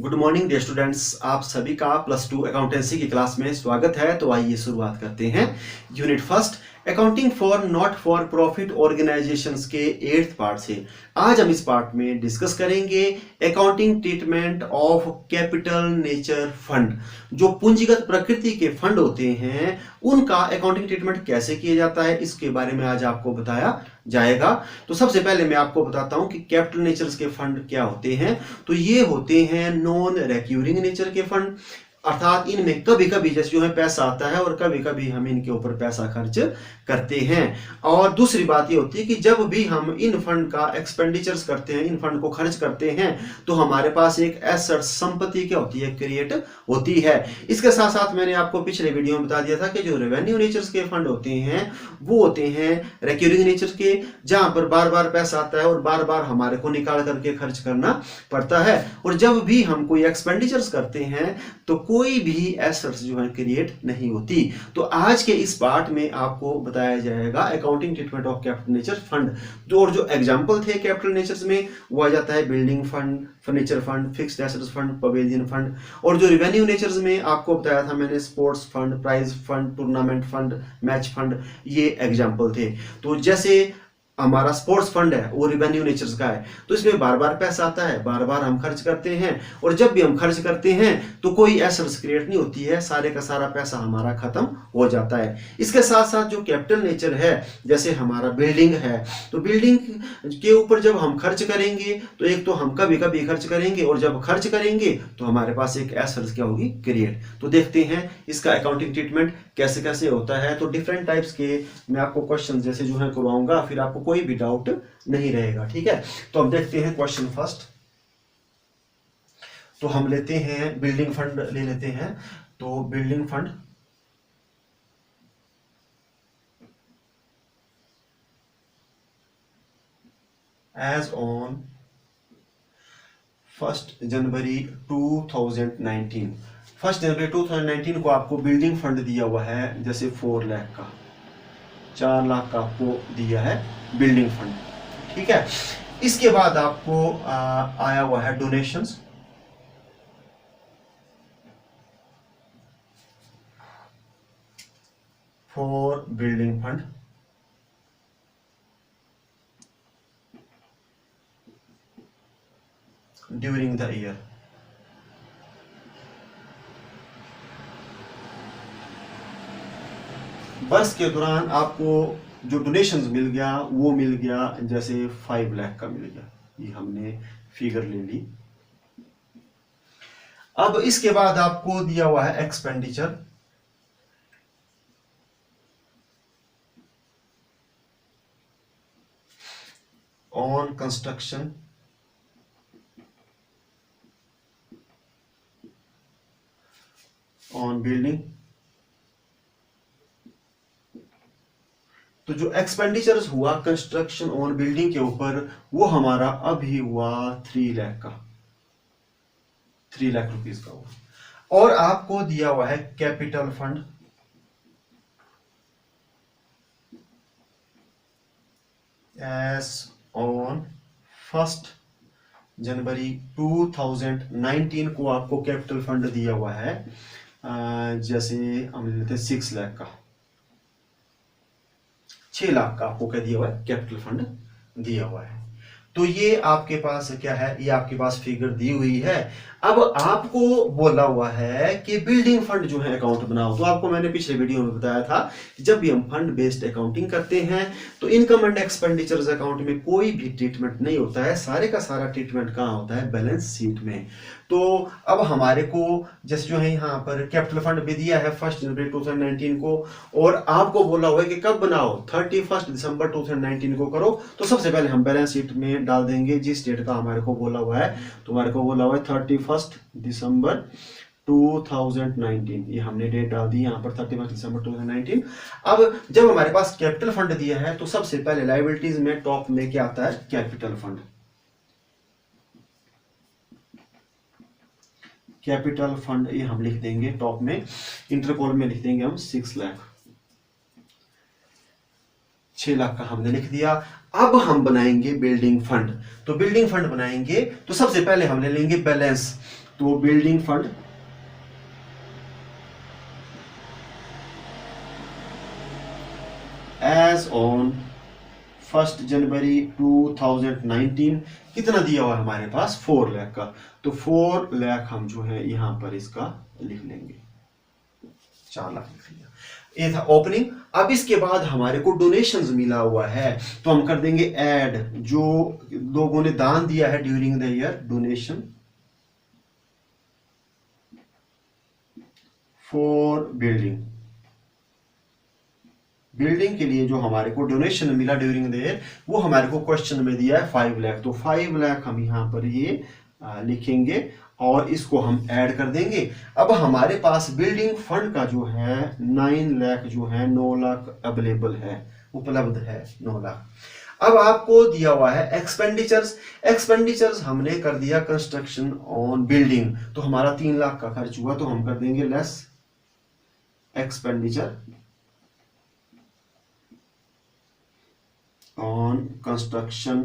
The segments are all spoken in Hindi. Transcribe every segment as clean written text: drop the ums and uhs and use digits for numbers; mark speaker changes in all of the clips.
Speaker 1: गुड मॉर्निंग डियर स्टूडेंट्स, आप सभी का प्लस टू अकाउंटेंसी की क्लास में स्वागत है। तो आइए शुरुआत करते हैं। Unit first accounting for not for profit organisations के 8th पार्ट से आज हम इस पार्ट में डिस्कस करेंगे accounting treatment of capital nature fund. जो पूंजीगत प्रकृति के फंड होते हैं उनका अकाउंटिंग ट्रीटमेंट कैसे किया जाता है, इसके बारे में आज आपको बताया जाएगा। तो सबसे पहले मैं आपको बताता हूं कि कैपिटल नेचर्स के फंड क्या होते हैं। तो ये होते हैं नॉन रिकरिंग नेचर के फंड, अर्थात इनमें कभी कभी जैसे जो है पैसा आता है और कभी कभी हम इनके ऊपर पैसा खर्च करते हैं। और दूसरी बात ये होती है कि जब भी हम इन फंड का एक्सपेंडिचर्स करते हैं, इन फंड को खर्च करते हैं, तो हमारे पास एक एसेट संपत्ति क्या होती है, क्रिएट होती है। इसके साथ साथ मैंने आपको पिछले वीडियो में बता दिया था कि जो रेवेन्यू नेचर्स के फंड होते हैं वो होते हैं रिकरिंग नेचर के, जहां पर बार बार पैसा आता है और बार बार हमारे को निकाल करके खर्च करना पड़ता है। और जब भी हम कोई एक्सपेंडिचर्स करते हैं तो कोई भी एसेट्स जो है क्रिएट नहीं होती। तो आज के इस पार्ट में आपको बताया जाएगा accounting treatment of capital nature fund. जो एग्जांपल थे कैपिटल नेचर्स में वो आ जाता है building fund, furniture fund, fixed assets fund, pavilion fund. और जो रेवेन्यू नेचर्स में आपको बताया था मैंने sports fund, prize fund, tournament fund, match fund, ये एग्जांपल थे। तो जैसे हमारा स्पोर्ट्स फंड है वो रेवेन्यू नेचर्स का है, तो इसमें बार बार पैसा आता है, बार बार हम खर्च करते हैं, और जब भी हम खर्च करते हैं तो कोई एसेट्स क्रिएट नहीं होती है, सारे का सारा पैसा हमारा खत्म हो जाता है। इसके साथ साथ जो कैपिटल नेचर है, जैसे हमारा बिल्डिंग है, तो बिल्डिंग के ऊपर जब हम खर्च करेंगे तो एक तो हम कभी कभी खर्च करेंगे, और जब खर्च करेंगे तो हमारे पास एक एसेट्स क्या होगी, क्रिएट। तो देखते हैं इसका अकाउंटिंग ट्रीटमेंट कैसे कैसे होता है। तो डिफरेंट टाइप्स के मैं आपको क्वेश्चन जैसे जो है करवाऊंगा, फिर आपको कोई भी डाउट नहीं रहेगा, ठीक है। तो हम देखते हैं क्वेश्चन फर्स्ट। तो हम लेते हैं बिल्डिंग फंड ले लेते हैं। तो बिल्डिंग फंड एज ऑन 1 जनवरी 2019, 1 जनवरी 2019 को आपको बिल्डिंग फंड दिया हुआ है, जैसे 4 लाख का, 4 लाख का आपको दिया है बिल्डिंग फंड, ठीक है। इसके बाद आपको आया हुआ है donations, for building fund, during the year. वर्ष के दौरान आपको जो डोनेशंस मिल गया वो मिल गया, जैसे 5 लाख का मिल गया, ये हमने फिगर ले ली। अब इसके बाद आपको दिया हुआ है expenditure, on construction, on building. तो जो एक्सपेंडिचर्स हुआ कंस्ट्रक्शन ऑन बिल्डिंग के ऊपर वो हमारा अभी हुआ 3 लाख का, 3 लाख रुपीस का हुआ। और आपको दिया हुआ है कैपिटल फंड, एज ऑन 1 जनवरी 2019 को आपको कैपिटल फंड दिया हुआ है, जैसे हम लेते हैं 6 लाख का, 6 लाख का आपको क्या दिया हुआ है, कैपिटल फंड दिया हुआ है। तो ये आपके पास क्या है, ये आपके पास फिगर दी हुई है। अब आपको बोला हुआ है कि बिल्डिंग फंड जो है अकाउंट बनाओ। तो आपको मैंने पिछले वीडियो में बताया था कि जब भी हम फंड बेस्ड अकाउंटिंग करते हैं तो इनकम एंड एक्सपेंडिचर्स अकाउंट में कोई भी ट्रीटमेंट नहीं होता है, सारे का सारा ट्रीटमेंट कहाँ होता है, बैलेंस शीट में। तो अब हमारे को जैसे जो है यहाँ पर कैपिटल फंड भी दिया है 1 जनवरी 2019 को, और आपको बोला हुआ है कि कब बनाओ, 31 दिसंबर 2019 को करो। तो सबसे पहले हम बैलेंस शीट में डाल देंगे जिस डेट का हमारे को बोला हुआ है। तो हमारे को बोला हुआ है 31 दिसंबर 2019, ये हमने डेट डाल दी यहाँ पर 31 दिसंबर 2019। अब जब हमारे पास कैपिटल फंड दिया है तो सबसे पहले लायबिलिटीज में टॉप में क्या आता है, कैपिटल फंड। कैपिटल फंड ये हम लिख देंगे टॉप में, इंटर कॉलम में लिख देंगे हम 6 लाख, 6 लाख का हमने लिख दिया। अब हम बनाएंगे बिल्डिंग फंड। तो बिल्डिंग फंड बनाएंगे तो सबसे पहले हम ले लेंगे बैलेंस। तो बिल्डिंग फंड एज ऑन 1 जनवरी 2019 कितना दिया हुआ है हमारे पास 4 लाख का। तो 4 लाख हम जो है यहां पर इसका लिख लेंगे, 4 लाख लिख लिया। ये था ओपनिंग। अब इसके बाद हमारे को डोनेशंस मिला हुआ है तो हम कर देंगे ऐड, जो लोगों ने दान दिया है during the year, donation for building, building के लिए जो हमारे को डोनेशन मिला ड्यूरिंग द ईयर वो हमारे को क्वेश्चन में दिया है 5 लाख। तो 5 लाख हम यहां पर ये लिखेंगे और इसको हम ऐड कर देंगे। अब हमारे पास बिल्डिंग फंड का जो है 9 लाख जो है 9 लाख अवेलेबल है, उपलब्ध है 9 लाख। अब आपको दिया हुआ है एक्सपेंडिचर्स, एक्सपेंडिचर्स हमने कर दिया कंस्ट्रक्शन ऑन बिल्डिंग, तो हमारा 3 लाख का खर्च हुआ, तो हम कर देंगे less expenditure on construction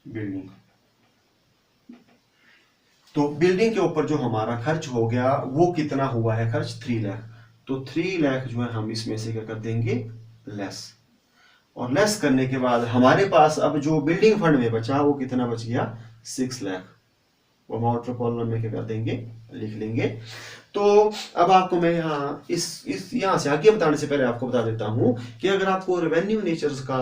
Speaker 1: building. तो बिल्डिंग के ऊपर जो हमारा खर्च हो गया वो कितना हुआ है खर्च 3 लाख। तो 3 लाख जो है हम इसमें से क्या कर देंगे लेस, और लेस करने के बाद हमारे पास अब जो बिल्डिंग फंड में बचा वो कितना बच गया 6 लाख। वो हम आउटर कॉलम में क्या कर देंगे लिख लेंगे। तो अब आपको मैं यहाँ से आगे बताने से पहले आपको बता देता हूं कि अगर आपको रेवेन्यू नेचर्स का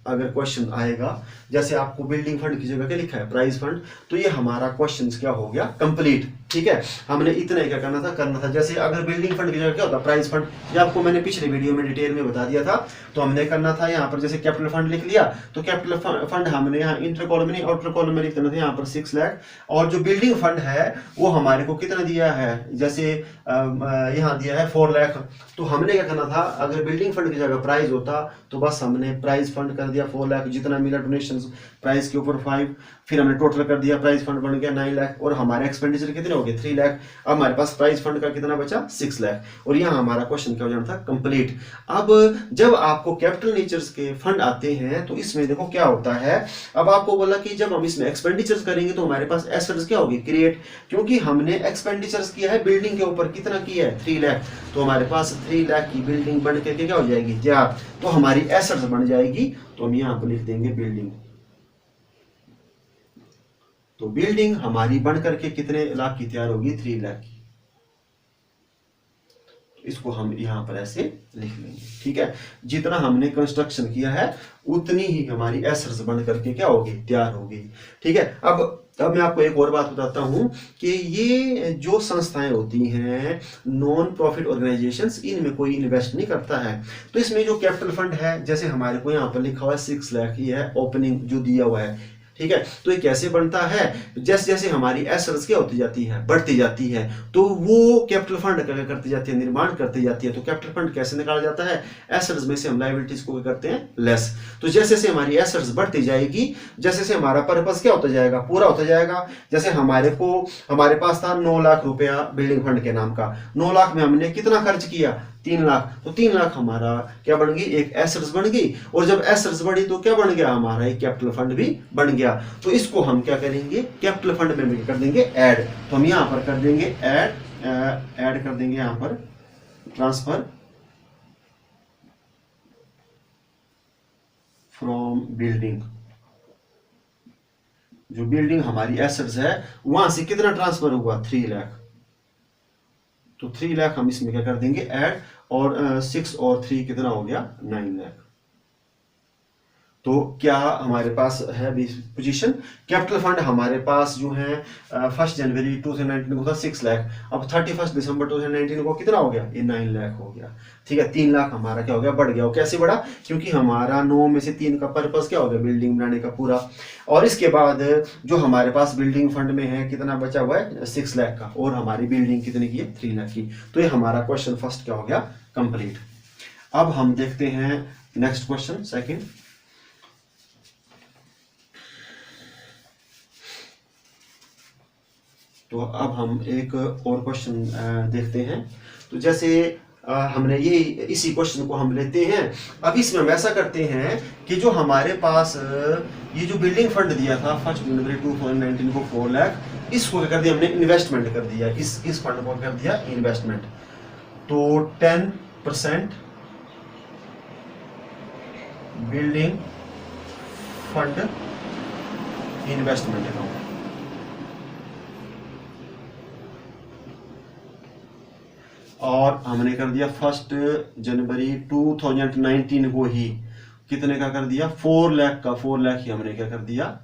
Speaker 1: अगर क्वेश्चन आएगा, जैसे आपको बिल्डिंग फंड की जगह क्या लिखा है प्राइस फंड, तो ये हमारा क्वेश्चन क्या हो गया कंप्लीट। ठीक है, हमने इतना ही क्या करना था। जैसे अगर बिल्डिंग फंड की जगह क्या होता है प्राइस फंड, ये आपको मैंने पिछले वीडियो में डिटेल में बता दिया था। तो हमने करना था यहाँ पर जैसे कैपिटल फंड लिख लिया, तो कैपिटल फंड हमने यहाँ इंटर कॉलम में नहीं आउटर कॉलम में लिख देना था यहाँ पर 6 लाख। और जो बिल्डिंग फंड है वो हमारे को कितना दिया है, जैसे यहाँ दिया है 4 लाख, तो हमने क्या करना था अगर बिल्डिंग फंड की जगह प्राइस होता तो बस हमने प्राइस फंड कर दिया 4 लाख, जितना मिला डोनेशन प्राइस के ऊपर 5, फिर हमने टोटल कर दिया, प्राइस फंड बन गया 9 लाख और हमारे एक्सपेंडिचर कितने हो गए 3 लाख। अब हमारे पास प्राइस फंड का कितना बचा 6 लाख, और यहाँ हमारा क्वेश्चन क्या हो जाना था कंप्लीट। अब जब आपको कैपिटल नेचर्स के फंड आते हैं तो इसमें देखो क्या होता है। अब आपको बोला कि जब हम इसमें एक्सपेंडिचर्स करेंगे तो हमारे पास एसेट्स क्या होगी क्रिएट, क्योंकि हमने एक्सपेंडिचर्स किया है बिल्डिंग के ऊपर, कितना किया है 3 लाख, तो हमारे पास 3 लाख की बिल्डिंग बन करके क्या हो जाएगी तैयार, तो हमारी एसेट्स बन जाएगी। तो हम यहाँ पर लिख देंगे बिल्डिंग। तो बिल्डिंग हमारी बन करके कितने लाख की तैयार होगी 3 लाख की, इसको हम यहां पर ऐसे लिख लेंगे। ठीक है, जितना हमने कंस्ट्रक्शन किया है उतनी ही हमारी एसेट्स बन करके क्या होगी तैयार होगी। ठीक है, अब मैं आपको एक और बात बताता हूं कि ये जो संस्थाएं होती हैं नॉन प्रॉफिट ऑर्गेनाइजेशंस, इनमें कोई इन्वेस्ट नहीं करता है। तो इसमें जो कैपिटल फंड है जैसे हमारे को यहाँ पर लिखा हुआ है 6 लाख, ये है ओपनिंग जो दिया हुआ है। ठीक है, तो ये कैसे बनता है, जैसे जैसे हमारी एसेट्स क्या होती जाती है बढ़ती जाती है, तो वो कैपिटल फंड करती जाती है, निर्माण करती जाती है। तो कैपिटल फंड कैसे निकाला जाता है, एसेट्स में से हम लायबिलिटीज को करते हैं लेस। तो जैसे जैसे हमारी एसेट्स बढ़ती जाएगी, जैसे जैसे हमारा पर्पस क्या होता जाएगा पूरा होता जाएगा। जैसे हमारे पास था 9 लाख रुपया बिल्डिंग फंड के नाम का, 9 लाख में हमने कितना खर्च किया 3 लाख, तो 3 लाख हमारा क्या बन गई एक एसेट्स बन गई, और जब एसेट्स बढ़ी तो क्या बन गया हमारा एक कैपिटल फंड भी बन गया। तो इसको हम क्या करेंगे कैपिटल फंड में कर देंगे ऐड। तो हम यहां पर कर देंगे ऐड कर देंगे यहां पर ट्रांसफर फ्रॉम बिल्डिंग, जो बिल्डिंग हमारी एसेट्स है वहां से कितना ट्रांसफर हुआ 3 लाख, तो 3 लाख हम इसमें क्या कर देंगे ऐड, और 6 और 3 कितना हो गया 9 लाख। तो क्या हमारे पास है पोजीशन, कैपिटल फंड हमारे पास जो है 1 जनवरी 2019 को था 6 लाख, अब 31 दिसंबर 2019 को कितना हो गया ये 9 लाख हो गया। ठीक है, 3 लाख हमारा क्या हो गया बढ़ गया। और कैसे बढ़ा, क्योंकि हमारा 9 में से 3 का पर्पस क्या हो गया बिल्डिंग बनाने का पूरा। और इसके बाद जो हमारे पास बिल्डिंग फंड में है कितना बचा हुआ है 6 लाख का, और हमारी बिल्डिंग कितनी की है 3 लाख की। तो ये हमारा क्वेश्चन फर्स्ट क्या हो गया कंप्लीट। अब हम देखते हैं नेक्स्ट क्वेश्चन सेकंड। तो अब हम एक और क्वेश्चन देखते हैं। तो जैसे हमने ये इसी क्वेश्चन को हम लेते हैं। अब इसमें हम ऐसा करते हैं कि जो हमारे पास ये जो बिल्डिंग फंड दिया था 1 जनवरी 2019 को 4 लाख, इसको क्या कर दिया हमने, इन्वेस्टमेंट कर दिया, इस फंड को कर दिया इन्वेस्टमेंट। तो 10% बिल्डिंग फंड इन्वेस्टमेंट अकाउंट, और हमने कर दिया 1 जनवरी 2019 को ही कितने का कर दिया, 4 लाख का, 4 लाख ही हमने क्या कर दिया,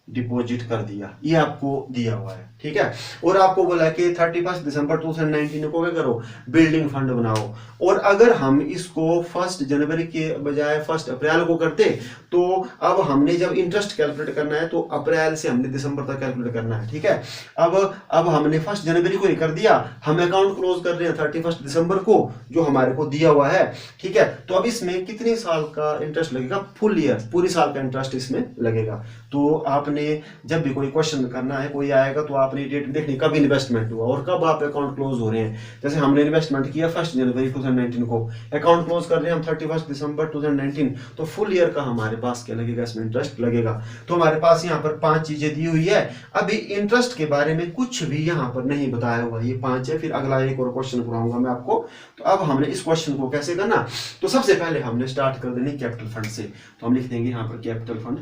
Speaker 1: डिपॉजिट कर दिया। ये आपको दिया हुआ है, ठीक है। और आपको बोला कि 31 दिसंबर 2019 को क्या करो, बिल्डिंग फंड बनाओ। और अगर हम इसको 1 जनवरी के बजाय 1 अप्रैल को करते तो अब हमने जब इंटरेस्ट कैलकुलेट करना है तो अप्रैल से हमने दिसंबर तक कैलकुलेट करना है, ठीक है। अब हमने 1 जनवरी को ही कर दिया, हम अकाउंट क्लोज कर रहे हैं 31 दिसंबर को, जो हमारे को दिया हुआ है, ठीक है। तो अब इसमें कितने साल का इंटरेस्ट लगेगा, फुल ईयर, पूरी साल का इंटरेस्ट इसमें लगेगा। तो आपने जब भी कोई क्वेश्चन करना है, कोई आएगा, तो आपने डेट देखनी कब इन्वेस्टमेंट हुआ और कब आप अकाउंट क्लोज हो रहे हैं। जैसे हमने इन्वेस्टमेंट किया 1 जनवरी 2019 को, अकाउंट क्लोज कर रहे हैं हम 31 दिसंबर 2019, तो फुल ईयर का हमारे पास क्या लगेगा, इसमें इंटरेस्ट लगेगा। तो हमारे पास यहाँ पर 5 चीजें दी हुई है। अभी इंटरेस्ट के बारे में कुछ भी यहाँ पर नहीं बताया हुआ, ये 5 है। फिर अगला एक और क्वेश्चन कराऊंगा मैं आपको। तो अब हमने इस क्वेश्चन को कैसे करना, तो सबसे पहले हमने स्टार्ट कर देनी कैपिटल फंड से। तो हम लिख देंगे यहाँ पर कैपिटल फंड,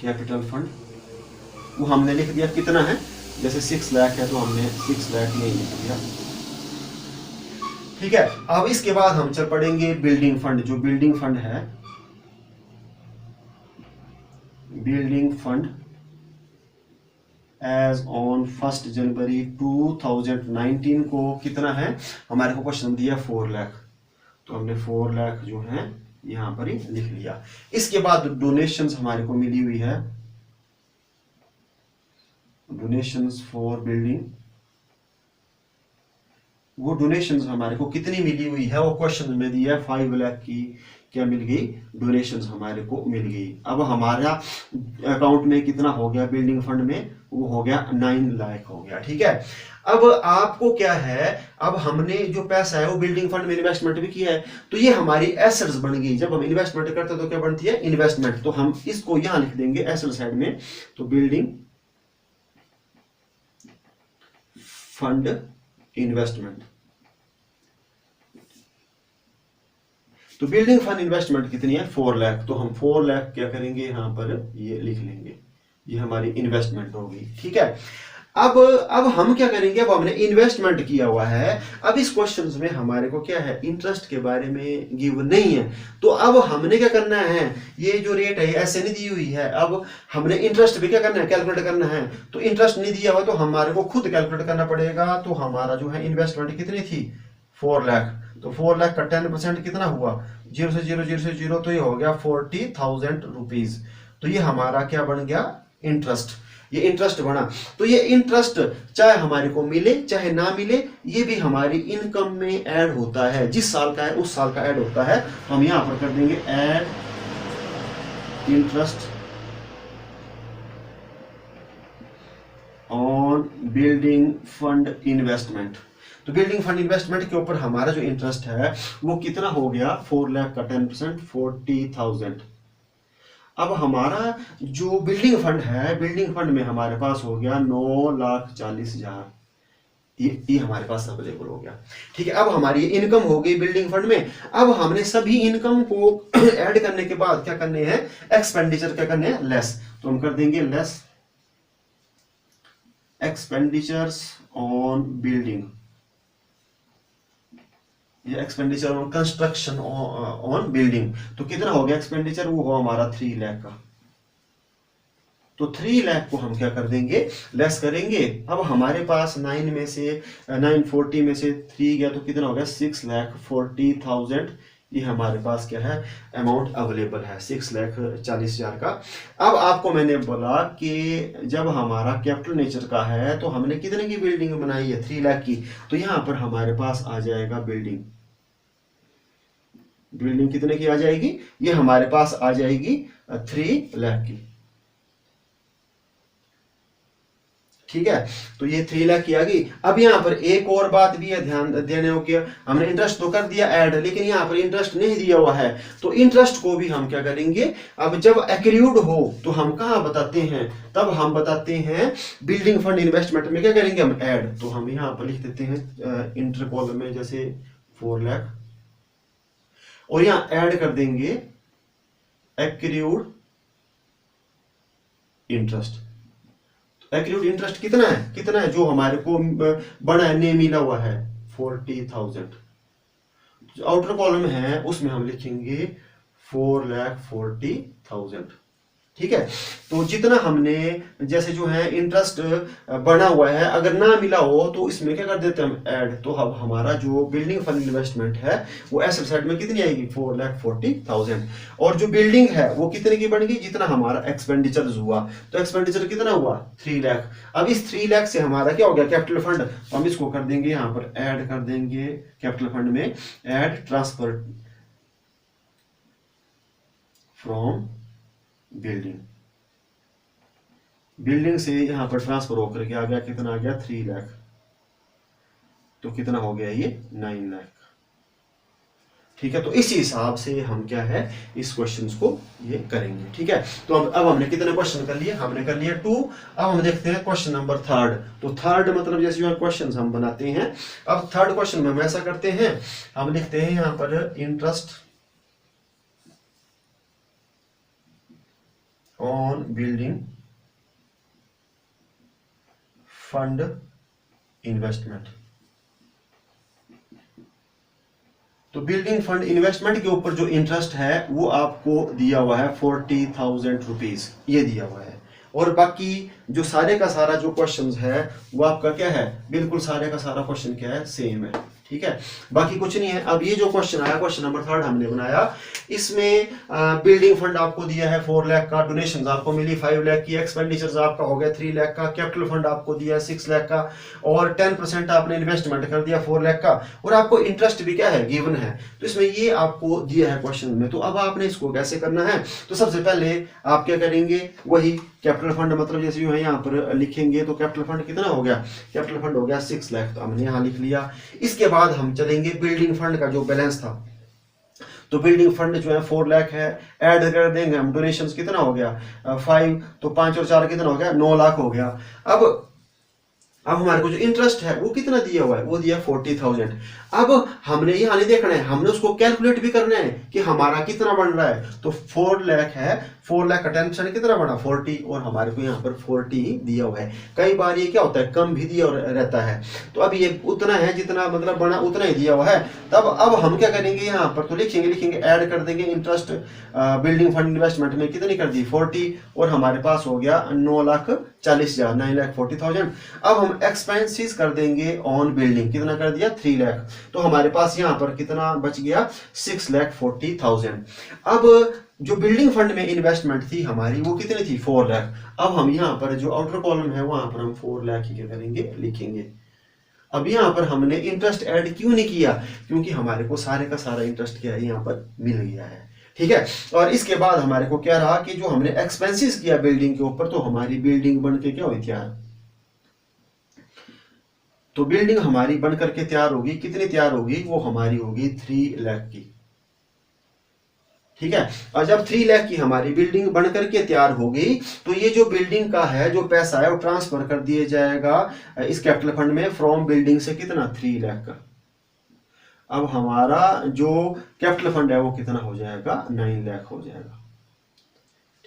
Speaker 1: कैपिटल फंड वो हमने लिख दिया कितना है, जैसे 6 लाख है तो हमने 6 लाख यही लिख दिया, ठीक है। अब इसके बाद हम चल पड़ेंगे बिल्डिंग फंड। जो बिल्डिंग फंड है, बिल्डिंग फंड एज ऑन 1 जनवरी 2019 को कितना है, हमारे को क्वेश्चन दिया 4 लाख, तो हमने 4 लाख जो है यहां पर ही लिख लिया। इसके बाद डोनेशंस हमारे को मिली हुई है, डोनेशंस फॉर बिल्डिंग, वो डोनेशंस हमारे को कितनी मिली हुई है, वो क्वेश्चन में दिया है 5 लाख की क्या मिल गई, डोनेशंस हमारे को मिल गई। अब हमारा अकाउंट में कितना हो गया बिल्डिंग फंड में, वो हो गया 9 लाख हो गया, ठीक है। अब आपको क्या है, अब हमने जो पैसा है वो बिल्डिंग फंड में इन्वेस्टमेंट भी किया है, तो ये हमारी एसेट्स बन गई। जब हम इन्वेस्टमेंट करते हैं तो क्या बनती है, इन्वेस्टमेंट। तो हम इसको यहां लिख देंगे एसेट साइड में, तो बिल्डिंग फंड इन्वेस्टमेंट। तो बिल्डिंग फंड इन्वेस्टमेंट कितनी है, 4 लाख। तो हम 4 लाख क्या करेंगे, यहां पर ये लिख लेंगे, ये हमारी इन्वेस्टमेंट होगी, ठीक है। अब हम क्या करेंगे, अब हमने इन्वेस्टमेंट किया हुआ है। अब इस क्वेश्चन में हमारे को क्या है, इंटरेस्ट के बारे में गिव नहीं है, तो अब हमने क्या करना है, ये जो रेट है ऐसे नहीं दी हुई है, अब हमने इंटरेस्ट भी क्या करना है, कैलकुलेट करना है। तो इंटरेस्ट नहीं दिया हुआ तो हमारे को खुद कैलकुलेट करना पड़ेगा। तो हमारा जो है इन्वेस्टमेंट कितनी थी, 4 लाख। तो 4 लाख का 10% कितना हुआ, 0 से 0 0 से 0, तो ये हो गया 40,000 रुपीज। तो ये हमारा क्या बन गया, इंटरेस्ट। ये इंटरेस्ट बना। तो ये इंटरेस्ट चाहे हमारे को मिले चाहे ना मिले, ये भी हमारी इनकम में ऐड होता है, जिस साल का है उस साल का ऐड होता है। तो हम यहां पर कर देंगे add interest on building fund investment. तो बिल्डिंग फंड इन्वेस्टमेंट के ऊपर हमारा जो इंटरेस्ट है वो कितना हो गया, 4 लाख का 10% 40,000। अब हमारा जो बिल्डिंग फंड है, बिल्डिंग फंड में हमारे पास हो गया 9,40,000, ये हमारे पास अवेलेबल हो गया, ठीक है। अब हमारी इनकम हो गई बिल्डिंग फंड में। अब हमने सभी इनकम को ऐड करने के बाद क्या करने हैं, एक्सपेंडिचर क्या करने हैं, लेस। तो हम कर देंगे लेस एक्सपेंडिचर्स ऑन बिल्डिंग, ये expenditure on construction on building. तो कितना हो गया एक्सपेंडिचर, वो हो हमारा 3 लाख का। तो 3 लाख को हम क्या कर देंगे, लेस करेंगे। अब हमारे पास 940 में से 3 गया तो कितना हो गया, 6,40,000। ये हमारे पास क्या है, अमाउंट अवेलेबल है 6,40,000 का। अब आपको मैंने बोला कि जब हमारा कैपिटल नेचर का है तो हमने कितने की बिल्डिंग बनाई है, 3 लाख की। तो यहां पर हमारे पास आ जाएगा बिल्डिंग, बिल्डिंग कितने की आ जाएगी, ये हमारे पास आ जाएगी 3 लाख की, ठीक है, तो ये 3 लाख की आ गई। अब यहाँ पर एक और बात भी है ध्यान देने योग्य, हमने इंटरेस्ट तो कर दिया ऐड, लेकिन यहाँ पर इंटरेस्ट नहीं दिया हुआ है, तो इंटरेस्ट को भी हम क्या करेंगे, अब जब एक्रूड हो तो हम कहाँ बताते हैं, तब हम बताते हैं बिल्डिंग फंड इन्वेस्टमेंट में क्या करेंगे हम ऐड, तो हम यहाँ पर लिख देते हैं इंटर कॉलम में जैसे 4 लाख और यहाँ ऐड कर देंगे एक्रूड इंटरेस्ट। एक्रूड इंटरेस्ट कितना है जो हमारे को बड़ा है, मिला हुआ है 40,000। जो आउटर कॉलम है उसमें हम लिखेंगे 4,40,000। ठीक है, तो जितना हमने जैसे जो है इंटरेस्ट बना हुआ है अगर ना मिला हो तो इसमें क्या कर देते हैं हम ऐड, तो अब हमारा जो बिल्डिंग फंड इन्वेस्टमेंट है वो एसेट साइड में कितनी आएगी 4,40,000। और जो बिल्डिंग है वो कितने की बन गई, जितना हमारा एक्सपेंडिचर हुआ, तो एक्सपेंडिचर कितना हुआ 3 लाख। अब इस 3 लाख से हमारा क्या हो गया कैपिटल फंड, तो हम इसको कर देंगे यहाँ पर ऐड कर देंगे कैपिटल फंड में ऐड ट्रांसफर फ्रॉम बिल्डिंग से यहां पर ट्रांसफर होकर के आ गया, कितना आ गया 3 लाख, तो कितना हो गया ये 9 लाख। ठीक है, तो इसी हिसाब से हम क्या है इस क्वेश्चन को ये करेंगे। ठीक है, तो अब हमने कितने क्वेश्चन कर लिए, हमने कर लिया 2। अब हम देखते हैं क्वेश्चन नंबर 3। तो थर्ड मतलब जैसे जो क्वेश्चन हम बनाते हैं, अब थर्ड क्वेश्चन में हम ऐसा करते हैं, हम लिखते हैं यहां पर interest on building fund investment. तो बिल्डिंग फंड इन्वेस्टमेंट के ऊपर जो इंटरेस्ट है वो आपको दिया हुआ है 40,000 रुपीज, ये दिया हुआ है। और बाकी जो सारे का सारा जो क्वेश्चंस है वो आपका क्या है, बिल्कुल सारे का सारा क्वेश्चन क्या है सेम है। ठीक है, बाकी कुछ नहीं है। अब ये जो क्वेश्चन आया क्वेश्चन नंबर 3 हमने बनाया, इसमें बिल्डिंग फंड आपको दिया है 4 लाख का, डोनेशन आपको मिली 5 लाख की, एक्सपेंडिचर आपका हो गया 3 लाख का, कैपिटल फंड आपको दिया 6 लाख का, और 10% आपने इन्वेस्टमेंट कर दिया 4 लाख का, और आपको इंटरेस्ट भी क्या है गिवन है। तो इसमें ये आपको दिया है क्वेश्चन में। तो अब आपने इसको कैसे करना है, तो सबसे पहले आप क्या करेंगे, वही कैपिटल फंड मतलब जैसे जो है यहाँ पर लिखेंगे, तो कैपिटल फंड कितना हो गया, कैपिटल फंड हो गया 6 लाख, तो हमने यहाँ लिख लिया। इसके बाद हम चलेंगे बिल्डिंग फंड का जो बैलेंस था, तो बिल्डिंग फंड जो है 4 लाख है, ऐड कर देंगे हम डोनेशंस कितना हो गया 5, तो 5 और 4 कितना हो गया 9 लाख हो गया। अब हमारे को जो इंटरेस्ट है वो कितना दिया हुआ है, वो दिया 40,000। अब हमने यहाँ नहीं देखना है, हमने उसको कैलकुलेट भी करना है कि हमारा कितना बन रहा है। तो 4 लाख है, 4 लाख का 10% कितना बना 40, और हमारे को यहाँ पर 40 दिया हुआ है। कई बार ये क्या होता है कम भी दिया रहता है, तो अब ये उतना है जितना मतलब बना उतना ही दिया हुआ है। तब अब हम क्या करेंगे यहाँ पर, तो लिखेंगे ऐड कर देंगे इंटरेस्ट बिल्डिंग फंड इन्वेस्टमेंट में कितनी कर दी 40, और हमारे पास हो गया 9,40,000, 9,40,000। अब हम एक्सपेंसेस कर देंगे ऑन बिल्डिंग, कितना कर दिया 3 लाख, तो हमारे पास यहाँ पर कितना बच गया 6,40,000। अब जो बिल्डिंग फंड में इन्वेस्टमेंट थी हमारी वो कितनी थी 4 लाख। अब हम यहाँ पर जो आउटर कॉलम है वहां पर हम 4 लाख ही क्या करेंगे लिखेंगे। अब यहाँ पर हमने इंटरेस्ट ऐड क्यों नहीं किया, क्योंकि हमारे को सारे का सारा इंटरेस्ट क्या है यहाँ पर मिल गया है। ठीक है, और इसके बाद हमारे को क्या रहा कि जो हमने एक्सपेंसेस किया बिल्डिंग के ऊपर, तो हमारी बिल्डिंग बन के क्या हुई तैयार, तो बिल्डिंग हमारी बन करके तैयार होगी, कितनी तैयार होगी, वो हमारी होगी 3 लाख की। ठीक है, और जब 3 लाख की हमारी बिल्डिंग बन करके तैयार हो गई, तो ये जो बिल्डिंग का है जो पैसा है वो ट्रांसफर कर दिया जाएगा इस कैपिटल फंड में फ्रॉम बिल्डिंग से कितना 3 लाख का। अब हमारा जो कैपिटल फंड है वो कितना हो जाएगा 9 लाख हो जाएगा।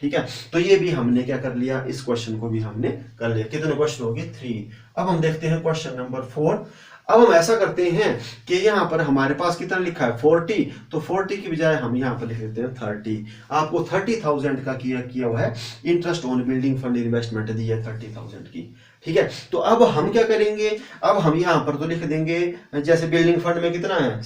Speaker 1: ठीक है, तो ये भी हमने क्या कर लिया, इस क्वेश्चन को भी हमने कर लिया। कितने क्वेश्चन हो गए 3। अब हम देखते हैं क्वेश्चन नंबर 4। अब हम ऐसा करते हैं कि यहाँ पर हमारे पास कितना लिखा है 40, तो 40 की बजाय हम यहाँ पर लिख देते हैं 30। आपको 30,000 का किया हुआ है, interest on building fund investment दी है 30,000 की। ठीक है, तो अब हम क्या करेंगे, अब हम यहाँ पर तो लिख देंगे जैसे बिल्डिंग फंड में कितना है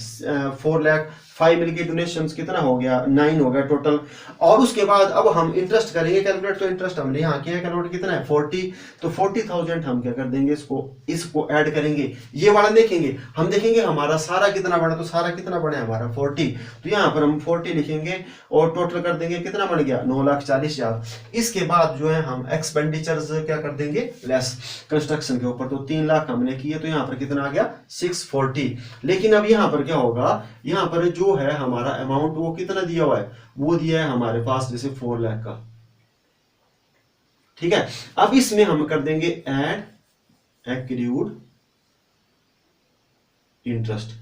Speaker 1: 4 लाख, 5 मिलके डोनेशंस कितना हो गया 9 हो गया टोटल। और उसके बाद अब हम इंटरेस्ट करेंगे कैलकुलेट, तो इंटरेस्ट हमने यहाँ किया कैलकुलेट कितना है 40, तो 40,000 हम क्या कर देंगे इसको ऐड करेंगे। ये वाला देखेंगे, हम देखेंगे हमारा सारा कितना बना, तो सारा कितना बना है हमारा 40, तो यहाँ पर हम 40 लिखेंगे और टोटल कर देंगे कितना बन गया 9,40,000। इसके बाद जो है हम एक्सपेंडिचर्स क्या कर देंगे लेस, कंस्ट्रक्शन के ऊपर, तो 3 लाख हमने किए, तो यहाँ पर कितना आ गया 640। लेकिन अब यहाँ पर क्या होगा, यहाँ पर जो है हमारा अमाउंट वो कितना दिया हुआ है, वो दिया है हमारे पास जैसे 4 लाख का, ठीक है। अब इसमें हम कर देंगे ऐड एक्रूड इंटरेस्ट।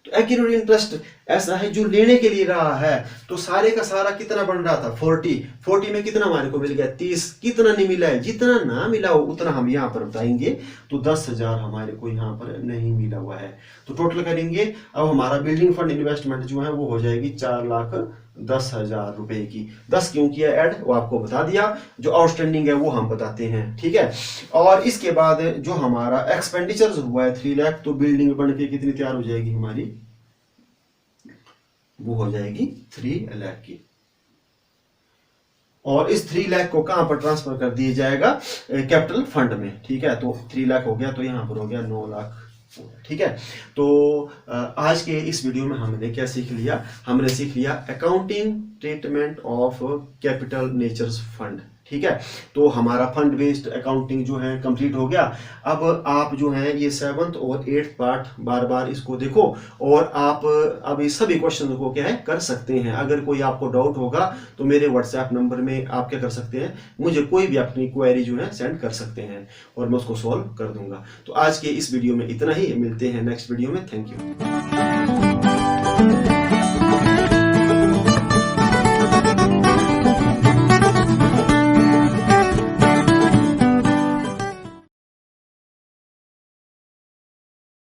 Speaker 1: तो एक्रूड इंटरेस्ट ऐसा है जो लेने के लिए रहा है, तो सारे का सारा कितना बन रहा था 40 में कितना हमारे को मिल गया 30, कितना नहीं मिला है, जितना ना मिला हो उतना हम यहाँ पर बताएंगे। तो 10,000 हमारे को यहाँ पर नहीं मिला हुआ है, तो टोटल करेंगे। अब हमारा बिल्डिंग फंड इन्वेस्टमेंट जो है वो हो जाएगी 4,10,000 रुपए की। 10 क्यों किया ऐड वो आपको बता दिया, जो आउटस्टैंडिंग है वो हम बताते हैं, ठीक है। और इसके बाद जो हमारा एक्सपेंडिचर्स हुआ है 3 लाख, तो बिल्डिंग बन के कितनी तैयार हो जाएगी हमारी, वो हो जाएगी 3 लाख की। और इस 3 लाख को कहां पर ट्रांसफर कर दिया जाएगा, कैपिटल फंड में, ठीक है। तो 3 लाख हो गया, तो यहां पर हो गया 9 लाख, ठीक है। तो आज के इस वीडियो में हमने क्या सीख लिया, हमने सीख लिया accounting treatment of capital natures fund, ठीक है। तो हमारा फंड बेस्ड अकाउंटिंग जो है कंप्लीट हो गया। अब आप जो है ये 7th और 8th पार्ट बार बार इसको देखो, और आप अब इस सभी क्वेश्चन को क्या है कर सकते हैं। अगर कोई आपको डाउट होगा तो मेरे व्हाट्सएप नंबर में आप क्या कर सकते हैं, मुझे कोई भी अपनी क्वेरी जो है सेंड कर सकते हैं और मैं उसको सॉल्व कर दूंगा। तो आज के इस वीडियो में इतना ही, मिलते हैं नेक्स्ट वीडियो में। Thank you.